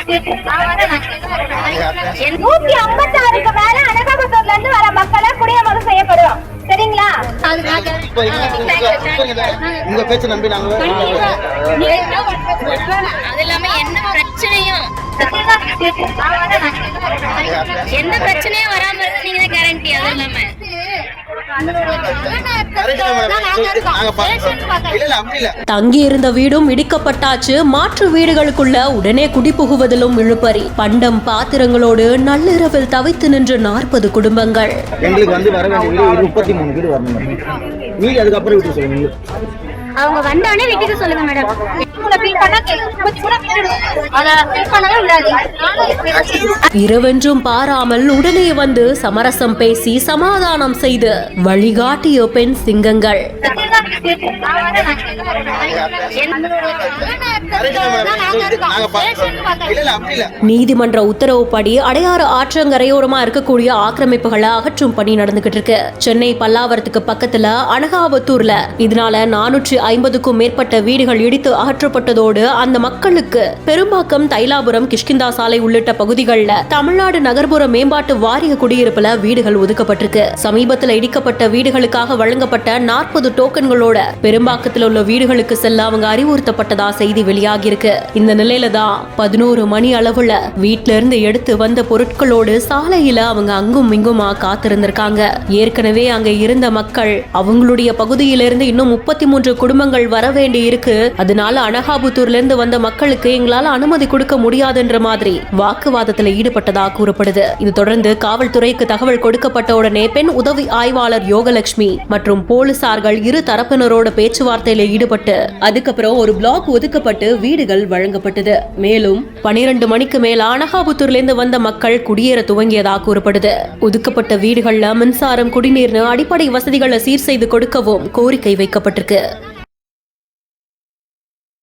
156க்கு மேல அனகாபுத்தூர்ல இருந்து வர மக்களை குடியமர்த்தம் செய்யப்படுவோம். சரிங்களா? உங்க பேச்சு நம்பி நாங்க அது இல்லாம என்ன பிரச்சனையும் எந்த பிரச்சனையும் வராம இருக்கு நீங்க கேரண்டி. அது இல்லாம தங்கியிருந்த வீடும் இடிக்கப்பட்டாச்சு. மாற்று வீடுகளுக்குள்ள உடனே குடிபுகுவதிலும் இழுபறி. பண்டம் பாத்திரங்களோடு நள்ளிரவில் தவித்து நின்ற 40 குடும்பங்கள். எங்களுக்கு வந்து வர வேண்டிய வீடு 33 வீடு வரணும். நீங்க அதுக்கப்புறம் வீட்டு சொல்லுங்க. அவங்க வந்தோடனே வீட்டுக்கு சொல்லுங்க மேடம். இரவென்றும் பாராமல் உடனே வந்து சமரசம் பேசி சமாதானம் செய்து வழிகாட்டிய பெண் சிங்கங்கள். நீதிமன்ற உத்தரவுப்படி அடையாறு ஆற்றங்கரையோரமா இருக்கக்கூடிய ஆக்கிரமிப்புகளை அகற்றும் பணி நடந்துகிட்டு இருக்கு. சென்னை பல்லாவரத்துக்கு பக்கத்துல அனகாபுத்தூர்ல இதனால 450க்கும் மேற்பட்ட வீடுகள் இடித்து அகற்றப்பட்டதோடு அந்த மக்களுக்கு பெரும்பாக்கம், தைலாபுரம், கிஷ்கிந்தா சாலை உள்ளிட்ட பகுதிகளில் தமிழ்நாடு நகர்ப்புற மேம்பாட்டு வாரிய குடியிருப்புல வீடுகள் ஒதுக்கப்பட்டிருக்கு. சமீபத்தில் இடிக்கப்பட்ட வீடுகளுக்காக வழங்கப்பட்ட 40 டோக்கன்களோட பெரும்பாக்கத்தில் உள்ள வீடுகளுக்கு செல்ல அவங்க அறிவுறுத்தப்பட்டதா செய்தி வெளியாகி இருக்கு. இந்த நிலையில தான் 11 மணி அளவுல வீட்ல இருந்து எடுத்து வந்த பொருட்களோடு சாலையில அவங்க அங்கும் இங்குமா காத்திருந்திருக்காங்க. ஏற்கனவே அங்க இருந்த மக்கள் அவங்களுடைய பகுதியிலிருந்து இன்னும் 33 குடும்பங்கள் வர வேண்டி இருக்கு. அதனால அனகாபுத்தூர்ல இருந்து வந்த மக்களுக்கு எங்களால அனுமதி கொடுக்க முடியாதுன்ற மாதிரி வாக்குவாதத்தில் ஈடுபட்டதா கூறப்படுது. இது தொடர்ந்து காவல்துறைக்கு தகவல் கொடுக்கப்பட்ட உடனே பெண் உதவி ஆய்வாளர் யோகலட்சுமி மற்றும் போலீசார்கள் இரு தரப்பினரோட பேச்சுவார்த்தையில ஈடுபட்டு அதுக்கப்புறம் ஒரு பிளாக் ஒதுக்கப்பட்டு வீடுகள் வழங்கப்பட்டது. மேலும் 12 மணிக்கு மேல அனகாபுத்தூர்ல இருந்து வந்த மக்கள் குடியேற துவங்கியதா கூறப்படுது. ஒதுக்கப்பட்ட வீடுகள்ல மின்சாரம், குடிநீர்னு அடிப்படை வசதிகளை சீர் செய்து கொடுக்கவும் கோரிக்கை வைக்கப்பட்டிருக்கு.